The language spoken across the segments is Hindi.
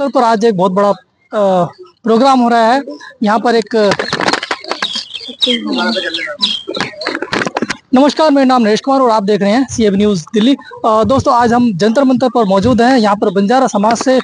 मंत्र पर आज एक बहुत बड़ा प्रोग्राम हो रहा है। यहाँ पर एक नमस्कार, मेरा नाम नरेश कुमार और आप देख रहे हैं CAB न्यूज़ दिल्ली। दोस्तों, आज हम जंतर मंतर पर मौजूद हैं। यहाँ पर बंजारा समाज से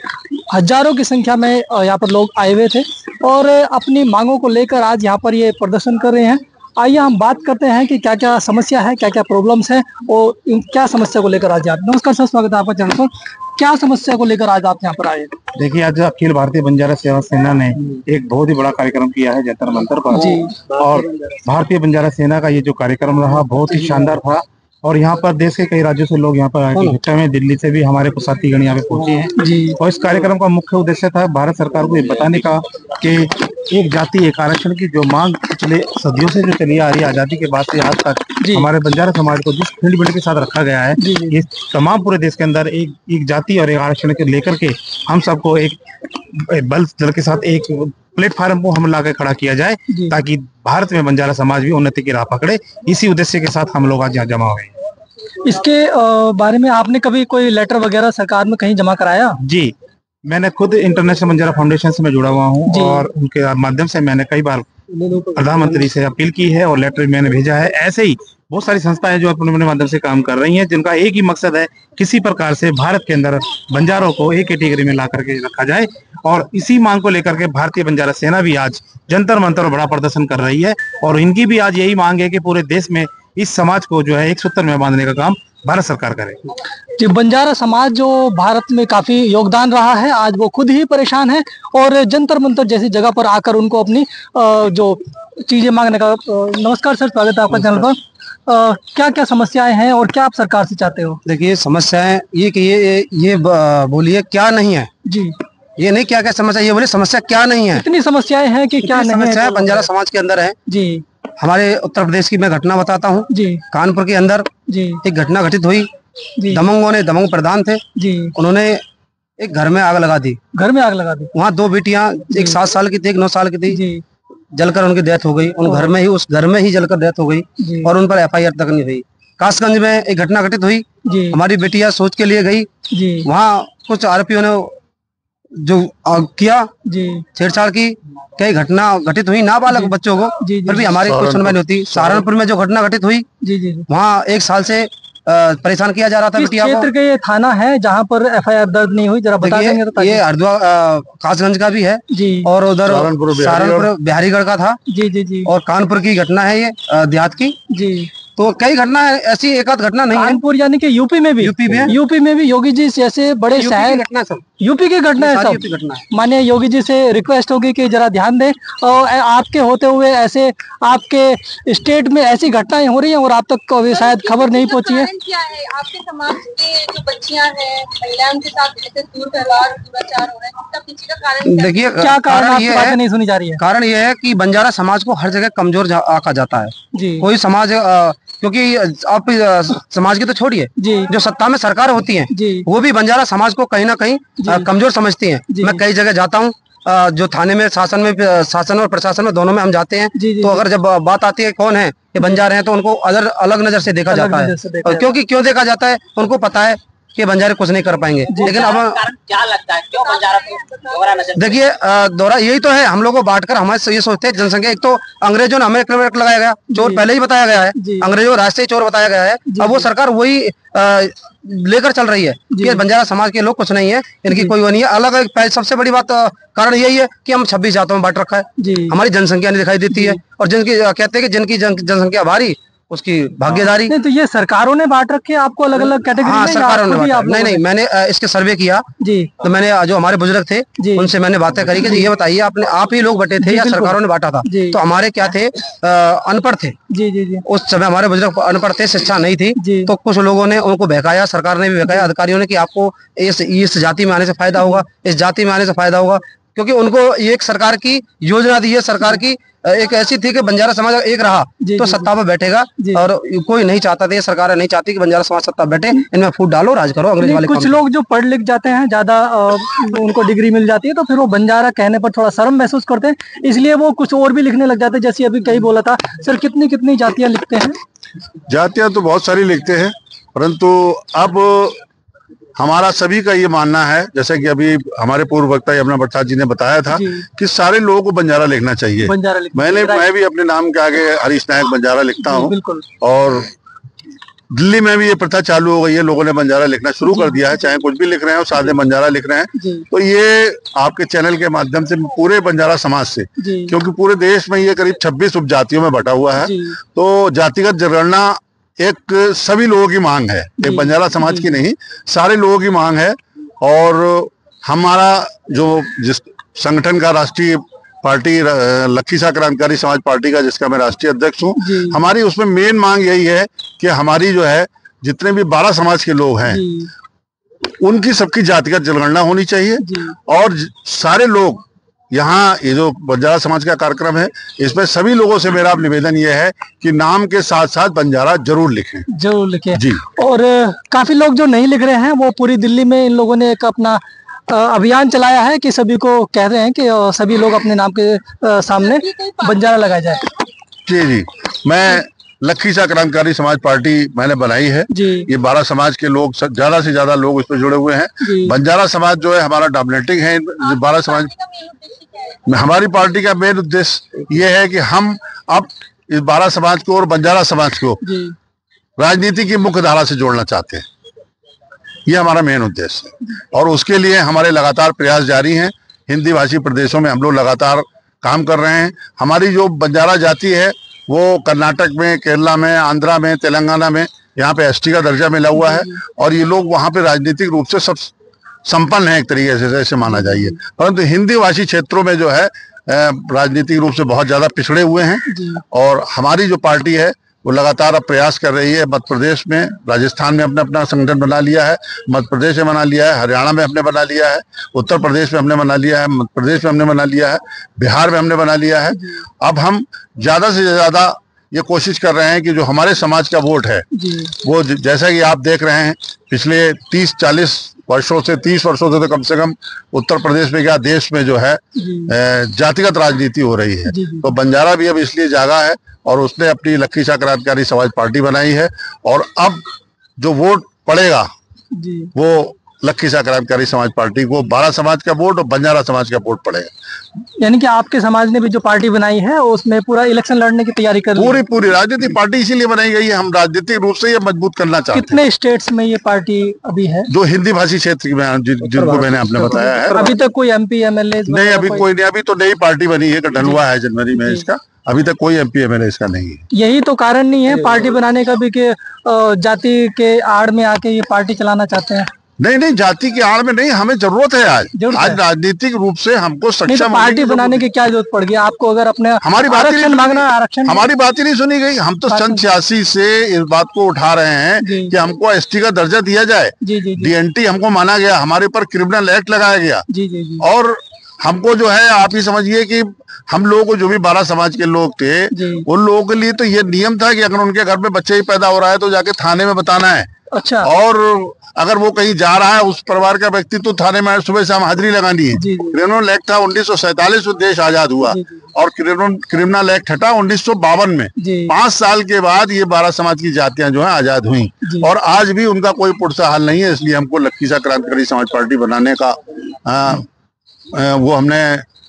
हजारों की संख्या में यहाँ पर लोग आए हुए थे और अपनी मांगों को लेकर आज यहाँ पर ये प्रदर्शन कर रहे हैं। आइए हम बात करते हैं कि क्या क्या समस्या है, क्या क्या प्रॉब्लम्स हैं और क्या समस्या को लेकर आज आप। नमस्कार सर, स्वागत है आपका चैनल पर। क्या समस्या को लेकर आज आप यहाँ पर आए? देखिए, आज अखिल भारतीय बंजारा सेवा सेना ने एक बहुत ही बड़ा कार्यक्रम किया है जंतर मंतर पर जी। और भारतीय बंजारा सेना का ये जो कार्यक्रम रहा बहुत ही शानदार था और यहाँ पर देश के कई राज्यों से लोग यहाँ पर आए इकट्ठे में, दिल्ली से भी हमारे कुछ साथीगण यहाँ पे पहुंचे हैं जी। और इस कार्यक्रम का मुख्य उद्देश्य था भारत सरकार को ये बताने का कि एक जाति एक आरक्षण की जो मांग पिछले सदियों से जो चली आ रही है, आजादी के बाद से आज तक हमारे बंजारा समाज को जिस फील्ड के साथ रखा गया है, ये तमाम पूरे देश के अंदर एक जाति और एक आरक्षण के लेकर के हम सबको एक बल दल के साथ एक प्लेटफार्म को हम लाकर खड़ा किया जाए ताकि भारत में बंजारा समाज भी उन्नति की राह पकड़े। इसी उद्देश्य के साथ हम लोग आज यहाँ जमा हुए। इसके बारे में आपने कभी कोई लेटर वगैरह सरकार में कहीं जमा कराया? जी, मैंने खुद इंटरनेशनल बंजारा फाउंडेशन से मैं जुड़ा हुआ हूँ और उनके माध्यम से मैंने कई बार प्रधानमंत्री से अपील की है और लेटर मैंने भेजा है। ऐसे ही बहुत सारी संस्थाएं जो अपने माध्यम से काम कर रही हैं, जिनका एक ही मकसद है किसी प्रकार से भारत के अंदर बंजारों को एक कैटेगरी में ला करके रखा जाए। और इसी मांग को लेकर के भारतीय बंजारा सेना भी आज जंतर मंतर बड़ा प्रदर्शन कर रही है और इनकी भी आज यही मांग है कि पूरे देश में इस समाज को जो है एक सूत्र में बांधने का काम भारत सरकार करे। जी, बंजारा समाज जो भारत में काफी योगदान रहा है, आज वो खुद ही परेशान है और जंतर मंतर जैसी जगह पर आकर उनको अपनी जो चीजें मांगने का। नमस्कार सर, स्वागत है आपका चैनल पर। क्या क्या समस्याएं हैं और क्या आप सरकार से चाहते हो? देखिए, समस्याएं ये कि ये बोलिए क्या नहीं है जी। ये नहीं क्या क्या समस्या, ये बोले समस्या क्या नहीं है। इतनी समस्याएं हैं कि क्या नहीं है। समस्या बंजारा समाज के अंदर है जी। हमारे उत्तर प्रदेश की मैं घटना बताता हूँ जी। कानपुर के अंदर जी एक घटना घटित हुई। दमंग प्रधान थे जी, उन्होंने एक घर में आग लगा दी। घर में आग लगा दी। वहाँ दो बेटियां, एक 7 साल की थी, एक 9 साल की थी जी। जलकर उनकी डेथ हो गई। उस घर में ही जलकर डेथ हो गई और उन पर FIR तक नहीं हुई। कासगंज में एक घटना घटित हुई जी। हमारी बेटियां सोच के लिए गई जी। वहाँ कुछ आरोपियों ने जो किया जी, छेड़छाड़ की, कई घटना घटित हुई नाबालग बच्चों को, फिर भी हमारी कोई सुनवाई नहीं होती। सहारनपुर में जो घटना घटित हुई जी, वहाँ 1 साल से परेशान किया जा रहा था बिटिया को। क्षेत्र का ये थाना है जहाँ पर FIR दर्ज नहीं हुई, जरा बता देंगे तो? ये हरिद्वार कासगंज का भी है जी और उधर सहारनपुर बिहारीगढ़ का था जी। और कानपुर की घटना है ये देहात की जी। तो कई घटना है ऐसी, एक आध घटना नहीं है। कानपुर यानी कि यूपी में भी योगी जी जैसे बड़े शहर यूपी की घटना है सब। माने योगी जी से रिक्वेस्ट होगी कि जरा ध्यान दें और आपके होते हुए ऐसे आपके स्टेट में ऐसी घटनाएं हो रही हैं और आप तक को शायद खबर नहीं पहुंची है। क्या है आपके समाज के जो बच्चियां हैं, महिलाओं के साथ ऐसे दुर्व्यवहार दुराचार हो रहे हैं, इसका पीछे का कारण? देखिए, क्या कारण ये है नहीं सुनी जा रही है? कारण ये है कि बंजारा समाज को हर जगह कमजोर आका जाता है जी। कोई समाज क्योंकि आप समाज की तो छोड़िए, जो सत्ता में सरकार होती है वो भी बंजारा समाज को कहीं ना कहीं कमजोर समझती हैं। मैं कई जगह जाता हूँ, जो थाने में शासन और प्रशासन में दोनों में हम जाते हैं तो अगर जब बात आती है कौन है ये बंजारे हैं तो उनको अलग नजर से देखा जाता है। क्योंकि क्यों देखा जाता है, उनको पता है कि बंजारे कुछ नहीं कर पाएंगे। लेकिन अब क्या लगता है क्यों बंजारा को दोहरा नजर? देखिए, दोहरा यही तो है, हम लोग को बांटकर हमारे ये सोचते हैं जनसंख्या। एक तो अंग्रेजों ने हमें लगाया गया, चोर पहले ही बताया गया है, अंग्रेजों को राष्ट्रीय चोर बताया गया है। अब वो सरकार वही लेकर चल रही है कि बंजारा समाज के लोग कुछ नहीं है, इनकी कोई वो नहीं है। अलग सबसे बड़ी बात कारण यही है कि हम 26 जातों में बांट रखा है, हमारी जनसंख्या नहीं दिखाई देती है और जिनकी कहते हैं कि जिनकी जनसंख्या भारी उसकी भागीदारी। नहीं तो ये सरकारों ने बांट रखे आपको अलग अलग कैटेगरी में? हाँ, सरकारों ने बांटा। नहीं, मैंने इसके सर्वे किया जी। तो मैंने जो हमारे बुजुर्ग थे उनसे मैंने बातें करी कि ये बताइए आप ही लोग बटे थे या सरकारों ने बांटा था? तो हमारे क्या थे, अनपढ़ थे जी। उस समय हमारे बुजुर्ग अनपढ़ थे, शिक्षा नहीं थी। तो कुछ लोगों ने उनको बहकाया, सरकार ने भी बहकाया, अधिकारियों ने, कि आपको इस जाति में आने से फायदा होगा, इस जाति में आने से फायदा होगा। क्योंकि उनको एक सरकार की योजना दी है, सरकार की एक ऐसी थी कि बंजारा समाज एक रहा तो सत्ता पर बैठेगा और कोई नहीं चाहता था, ये सरकार नहीं चाहती कि बंजारा समाज सत्ता बैठे, इनमें फूट डालो, राज करो अंग्रेज वाले। कुछ लोग जो पढ़ लिख जाते हैं, ज्यादा उनको डिग्री मिल जाती है तो फिर वो बंजारा कहने पर थोड़ा शर्म महसूस करते हैं, इसलिए वो कुछ और भी लिखने लग जाते हैं। जैसे अभी कई बोला था सर, कितनी जातियां लिखते हैं? जातियां तो बहुत सारी लिखते हैं, परंतु अब हमारा सभी का ये मानना है, जैसे कि अभी हमारे पूर्व वक्ता यमुना प्रसाद जी ने बताया था कि सारे लोगों को बंजारा लिखना चाहिए। मैं भी अपने नाम के आगे हरीश नायक बंजारा लिखता हूँ, और दिल्ली में भी ये प्रथा चालू हो गई है, लोगों ने बंजारा लिखना शुरू कर दिया है, चाहे कुछ भी लिख रहे हैं, सादे बंजारा लिख रहे हैं। तो ये आपके चैनल के माध्यम से पूरे बंजारा समाज से, क्योंकि पूरे देश में ये करीब 26 उपजातियों में बटा हुआ है, तो जातिगत जनगणना एक सभी लोगों की मांग है, एक बंजारा समाज की नहीं, सारे लोगों की मांग है। और हमारा जो जिस संगठन का राष्ट्रीय पार्टी लखीसराय क्रांतिकारी समाज पार्टी का, जिसका मैं राष्ट्रीय अध्यक्ष हूँ, हमारी उसमें मेन मांग यही है कि हमारी जो है जितने भी 12 समाज के लोग हैं उनकी सबकी जातिगत जनगणना होनी चाहिए। और सारे लोग यहाँ, ये जो बंजारा समाज का कार्यक्रम है, इसमें सभी लोगों से मेरा निवेदन ये है कि नाम के साथ साथ बंजारा जरूर लिखें जी। और काफी लोग जो नहीं लिख रहे हैं, वो पूरी दिल्ली में इन लोगों ने एक अपना अभियान चलाया है कि सभी को कह रहे हैं कि सभी लोग अपने नाम के सामने बंजारा लगाया जाए। जी, मैं लखीसराय क्रांतिकारी समाज पार्टी मैंने बनाई है। ये 12 समाज के लोग, ज्यादा से ज्यादा लोग इसमें जुड़े हुए हैं। बंजारा समाज जो है हमारा डोमिनेटिंग है 12 समाज। हमारी पार्टी का मेन उद्देश्य ये है कि हम अब इस 12 समाज को और बंजारा समाज को राजनीति की मुख्य धारा से जोड़ना चाहते हैं। ये हमारा मेन उद्देश्य है, और उसके लिए हमारे लगातार प्रयास जारी हैं। हिंदी भाषी प्रदेशों में हम लोग लगातार काम कर रहे हैं। हमारी जो बंजारा जाति है वो कर्नाटक में, केरला में, आंध्रा में, तेलंगाना में यहाँ पे एसटी का दर्जा मिला हुआ है, और ये लोग वहाँ पे राजनीतिक रूप से सब संपन्न है एक तरीके से, ऐसे माना जाइए। परंतु हिंदी भाषी क्षेत्रों में जो है राजनीतिक रूप से बहुत ज्यादा पिछड़े हुए हैं। और हमारी जो पार्टी है वो लगातार अब प्रयास कर रही है। मध्य प्रदेश में, राजस्थान में हमने अपना संगठन बना लिया है, मध्य प्रदेश में बना लिया है, हरियाणा में हमने बना लिया है, उत्तर प्रदेश में हमने बना लिया है, मध्य प्रदेश में हमने बना लिया है, बिहार में हमने बना लिया है। अब हम ज्यादा से ज्यादा ये कोशिश कर रहे हैं कि जो हमारे समाज का वोट है वो, जैसा कि आप देख रहे हैं, पिछले 30-40 वर्षों से, 30 वर्षों से तो कम से कम उत्तर प्रदेश में क्या देश में जो है जातिगत राजनीति हो रही है। तो बंजारा भी अब इसलिए जागा है, और उसने अपनी लखीसराय क्रांतिकारी समाज पार्टी बनाई है, और अब जो वोट पड़ेगा वो लखीसराय क्रांतिकारी समाज पार्टी को 12 समाज का वोट और बंजारा समाज का वोट पड़ेगा। यानी कि आपके समाज ने भी जो पार्टी बनाई है उसमें पूरा इलेक्शन लड़ने की तैयारी कर रही है। पूरी राजनीतिक पार्टी इसीलिए बनाई गई है, हम राजनीतिक रूप से ये मजबूत करना चाहते हैं। कितने स्टेट्स में ये पार्टी अभी है? जो हिंदी भाषी क्षेत्र में, जिनको मैंने आपने बताया है। अभी तक कोई MP MLA नहीं, अभी कोई नहीं। अभी तो नई पार्टी बनी है, गठन हुआ है जनवरी में इसका। अभी तक कोई MP MLA इसका नहीं है। यही तो कारण नहीं है पार्टी बनाने का भी कि जाति के आड़ में आके ये पार्टी चलाना चाहते हैं? नहीं, जाति की आड़ में नहीं, हमें जरूरत है आज राजनीतिक रूप से हमको सक्षम। पार्टी बनाने की क्या जरूरत पड़ गई आपको? अगर अपने हमारी बात ही मांगना, आरक्षण हमारी बात ही नहीं सुनी गई। हम तो सन 86 से इस बात को उठा रहे हैं कि हमको ST का दर्जा दिया जाए। DNT हमको माना गया, हमारे ऊपर क्रिमिनल एक्ट लगाया गया। और हमको जो है, आप ही समझिए कि हम लोगों को, जो भी 12 समाज के लोग थे, उन लोगों के लिए तो ये नियम था कि अगर उनके घर में बच्चे ही पैदा हो रहा है तो जाके थाने में बताना है। अच्छा। और अगर वो कहीं जा रहा है, उस परिवार का व्यक्ति, तो थाने में सुबह शाम हाजिरी लगानी है। क्रिमिनल एक्ट था 1947 में देश आजाद हुआ, और क्रिमिनल एक्ट हटा 1952 में। 5 साल के बाद ये 12 समाज की जातियां जो है आजाद हुई, और आज भी उनका कोई पुरसा हाल नहीं है। इसलिए हमको लखीसराय क्रांतिकारी समाज पार्टी बनाने का वो हमने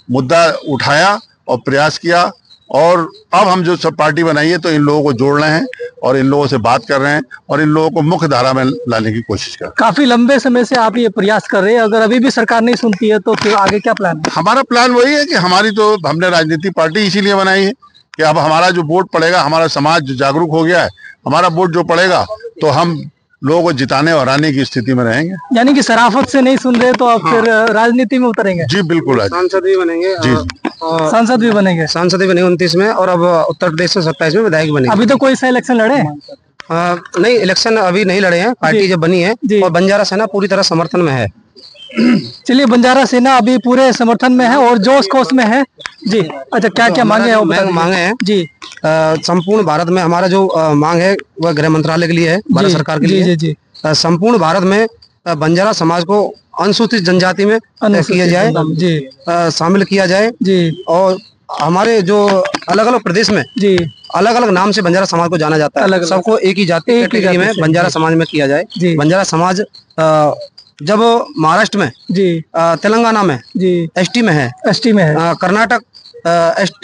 मुद्दा उठाया और प्रयास किया, और अब हम जो सब पार्टी बनाई है तो इन लोगों को जोड़ रहे हैं, और इन लोगों से बात कर रहे हैं, और इन लोगों को मुख्य धारा में लाने की कोशिश कर रहे हैं। काफी लंबे समय से आप ये प्रयास कर रहे हैं, अगर अभी भी सरकार नहीं सुनती है तो फिर आगे क्या प्लान है? हमारा प्लान वही है कि हमने राजनीतिक पार्टी इसीलिए बनाई है कि अब हमारा जो वोट पड़ेगा, हमारा समाज जो जागरूक हो गया है, हमारा वोट जो पड़ेगा तो हम लोगों को जिताने और हराने की स्थिति में रहेंगे। यानी कि शराफत से नहीं सुन रहे तो आप फिर राजनीति में उतरेंगे? जी बिल्कुल, सांसद भी बनेंगे। सांसद भी बनेंगे? सांसद भी बनेंगे 29 में, और अब उत्तर प्रदेश से 27 में विधायक बनेंगे। अभी तो कोई सा इलेक्शन लड़े? नहीं, इलेक्शन अभी नहीं लड़े हैं, पार्टी जब बनी है, और बंजारा सेना पूरी तरह समर्थन में है। चलिए, बंजारा सेना अभी पूरे समर्थन में है और जोश कोश में है जी। अच्छा, क्या क्या मांगे हैं? मांगे हैं जी। संपूर्ण भारत में हमारा जो मांग है वह गृह मंत्रालय के लिए है, भारत सरकार के लिए। जी। संपूर्ण भारत में बंजारा समाज को अनुसूचित जनजाति में किया जाए, शामिल किया जाए जी। और हमारे जो अलग अलग प्रदेश में जी अलग अलग नाम से बंजारा समाज को जाना जाता है, सबको एक ही जाति कैटेगरी में बंजारा समाज में किया जाए। बंजारा समाज जब महाराष्ट्र में जी, तेलंगाना में जी, एसटी में है, कर्नाटक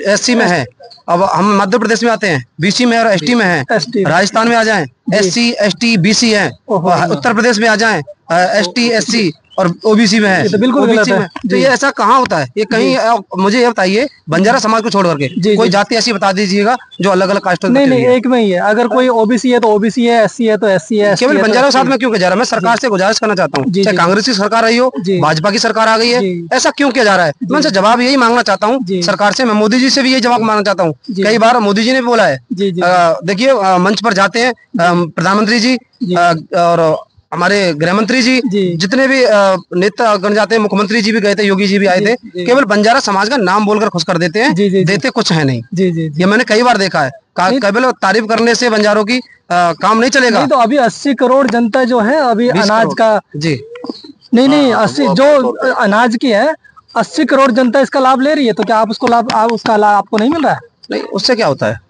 एससी में है, अब हम मध्य प्रदेश में आते हैं बीसी में और एसटी में है, राजस्थान में आ जाएं एससी एसटी बीसी है, उत्तर प्रदेश में आ जाएं एसटी एससी और ओबीसी में है, ये तो बिल्कुल गलत है। तो ये ऐसा कहाँ होता है? ये कहीं मुझे ये बताइए, बंजारा समाज को छोड़ करके कोई जाति ऐसी बता दीजिएगा जो अलग अलग कास्ट में। नहीं, एक में ही है। अगर कोई ओबीसी है तो ओबीसी है, एससी है तो एससी है। केवल बंजारा के साथ में क्यों किया जा रहा है? मैं सरकार से गुजारिश करना चाहता हूँ, चाहे कांग्रेस की सरकार रही हो, भाजपा की सरकार आ गई है, ऐसा क्यों किया जा रहा है? मैं उनसे जवाब यही मांगना चाहता हूँ सरकार से। मैं मोदी जी से भी यही जवाब मांगना चाहता हूँ। कई बार मोदी जी ने बोला है, देखिए मंच पर जाते हैं प्रधानमंत्री जी और हमारे गृह मंत्री जी, जितने भी नेता गण जाते हैं, मुख्यमंत्री जी भी गए थे, योगी जी भी आए थे, केवल बंजारा समाज का नाम बोलकर खुश कर देते हैं, देते कुछ है नहीं। ये मैंने कई बार देखा है। केवल तारीफ करने से बंजारों की काम नहीं चलेगा। नहीं तो अभी 80 करोड़ जनता जो है अभी अनाज का जी नहीं 80 जो अनाज की है 80 करोड़ जनता इसका लाभ ले रही है, तो क्या आप उसको उसका लाभ आपको नहीं मिल रहा है? नहीं, उससे क्या होता है?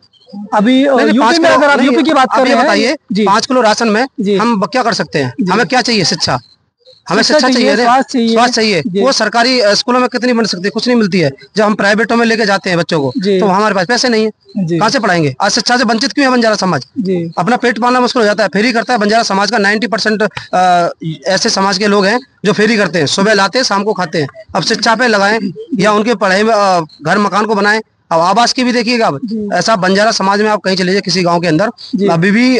अभी यूपी में अगर आप यूपी की बात कर रहे हैं, बताइए 5 किलो राशन में हम क्या कर सकते हैं? हमें क्या चाहिए? शिक्षा, हमें शिक्षा चाहिए, स्वास्थ्य चाहिए। वो सरकारी स्कूलों में कितनी बन सकती है? कुछ नहीं मिलती है। जब हम प्राइवेटों में लेके जाते हैं बच्चों को, तो हमारे पास पैसे नहीं है, कहाँ से पढ़ाएंगे? आज शिक्षा से वंचित क्यों है बंजारा समाज? अपना पेट पालना मुश्किल हो जाता है। फेरी करता है बंजारा समाज का 90% ऐसे समाज के लोग हैं जो फेरी करते हैं, सुबह लाते हैं शाम को खाते हैं। अब शिक्षा पे लगाएं या उनके पढ़ाई में घर मकान को बनाएं। अब आवास की भी देखिएगा, ऐसा बंजारा समाज में आप कहीं चले जाइए किसी गांव के अंदर, अभी भी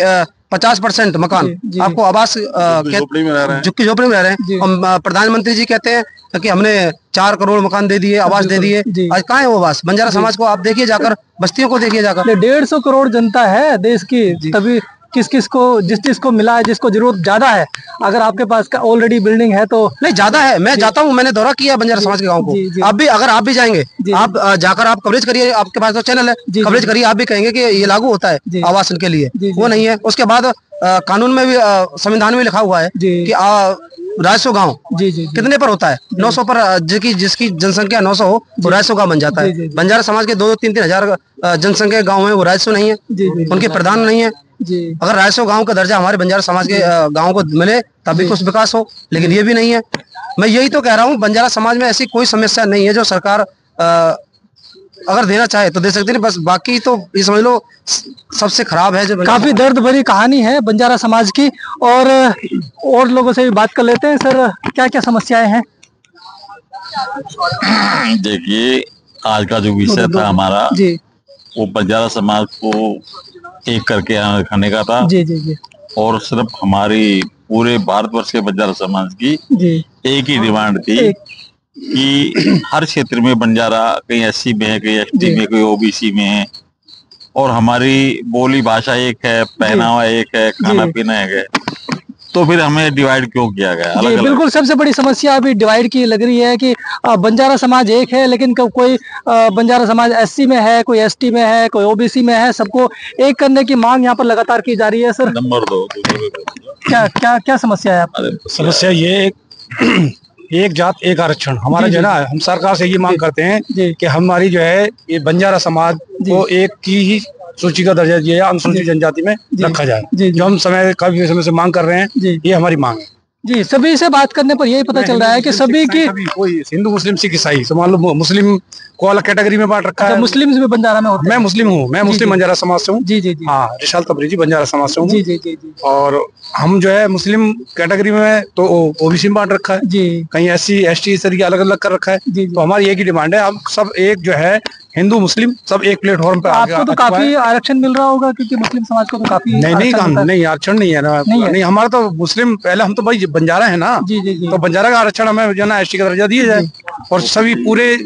50% मकान आपको आवास झुग्गी झोपड़ी में रह रहे हैं। और प्रधानमंत्री जी कहते हैं कि हमने 4 करोड़ मकान दे दिए, आवास दे दिए। आज कहाँ है वो आवास? बंजारा समाज को आप देखिए जाकर, बस्तियों को देखिए जाकर। 150 करोड़ जनता है देश की, तभी किस को जिस को मिला है, जिसको जरूरत ज्यादा है। अगर आपके पास का ऑलरेडी बिल्डिंग है तो नहीं, ज्यादा है। मैं जाता हूँ, मैंने दौरा किया बंजारा समाज के गांव को। आप भी अगर आप भी जाएंगे, आप जाकर आप कवरेज करिए, आपके पास तो चैनल है, कवरेज करिए, आप भी कहेंगे कि ये लागू होता है आवास के लिए। वो नहीं है। उसके बाद कानून में भी, संविधान में लिखा हुआ है कि राजस्व गांव कितने पर होता है? 900 पर। जिसकी जनसंख्या 900 हो वो राजस्व गांव बन जाता है। बंजारा समाज के 2-3 हजार जनसंख्या गांव है, वो राजस्व नहीं है, उनके प्रधान नहीं है। अगर राजस्व गांव का दर्जा हमारे बंजारा समाज के गांव को मिले तभी कुछ विकास हो, लेकिन ये भी नहीं है। मैं यही तो कह रहा हूँ, बंजारा समाज में ऐसी कोई समस्या नहीं है जो सरकार अगर देना चाहे तो दे सकती है, बस बाकी तो ये समझ लो सबसे खराब है। जो काफी दर्द भरी कहानी है बंजारा समाज की, और लोगों से भी बात कर लेते हैं। सर, क्या क्या समस्याएं हैं? देखिए, आज का जो विषय था हमारा वो बंजारा समाज को एक करके रखने का था। और सिर्फ हमारी पूरे भारतवर्ष के बंजारा समाज की एक ही डिमांड थी कि हर क्षेत्र में बंजारा, कहीं एससी में है, कहीं एसटी में, कहीं ओबीसी में है, और हमारी बोली भाषा एक है, पहनावा एक है, खाना पीना एक है, तो फिर हमें डिवाइड क्यों किया गया? अलग अलग। बिल्कुल, सबसे बड़ी समस्या अभी डिवाइड की लग रही है कि बंजारा समाज एक है, लेकिन कोई बंजारा समाज एससी में है, कोई एसटी में है, कोई ओबीसी में है। सबको एक करने की मांग यहाँ पर लगातार की जा रही है। सर, नंबर 2 क्या समस्या है आपकी? समस्या ये एक जात एक आरक्षण हमारा जो है ना, हम सरकार से ये मांग करते हैं कि हमारी जो है ये बंजारा समाज को एक की ही सूची का दर्जा दिया, अनुसूचित जनजाति में रखा जाए। जो हम काफी समय से मांग कर रहे हैं, ये हमारी मांग है। जी, सभी से बात करने पर यही पता चल रहा है कि सभी की कोई हिंदू मुस्लिम सिख ईसाई, मान लो मुस्लिम को अलग कैटेगरी में बांट रखा है। मुस्लिम में बंजारा में होता है। मैं मुस्लिम हूँ, मैं मुस्लिम बंजारा समाज से हूँ। हाँ, रिशाल तबरेजी बंजारा समाज से हूँ। और हम जो है मुस्लिम कैटेगरी में तो ओबीसी में बांट रखा है, कहीं एससी एसटी इस तरीके अलग अलग कर रखा है। तो हमारी एक ही डिमांड है, हम सब एक जो है हिंदू मुस्लिम सब एक प्लेटफॉर्म पे। आपको तो काफी आरक्षण मिल रहा होगा, क्योंकि मुस्लिम समाज को तो काफी नहीं आरक्षण नहीं है ना। नहीं, हमारा तो मुस्लिम पहले, हम तो भाई बंजारा है ना, तो बंजारा का आरक्षण हमें जो ना एसटी का दर्जा दिया जाए, और सभी पूरे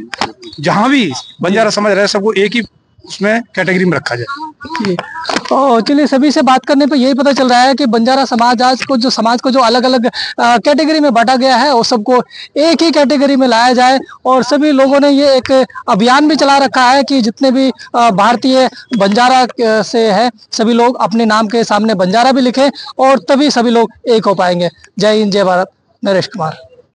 जहाँ भी बंजारा समाज रहे सबको एक ही उसमें कैटेगरी में रखा जाए। तो चलिए, सभी से बात करने पर यही पता चल रहा है कि बंजारा समाज आज को जो समाज को जो अलग अलग कैटेगरी में बांटा गया है, वो सबको एक ही कैटेगरी में लाया जाए। और सभी लोगों ने ये एक अभियान भी चला रखा है कि जितने भी भारतीय बंजारा से है, सभी लोग अपने नाम के सामने बंजारा भी लिखें, और तभी सभी लोग एक हो पाएंगे। जय हिंद, जय भारत। नरेश कुमार।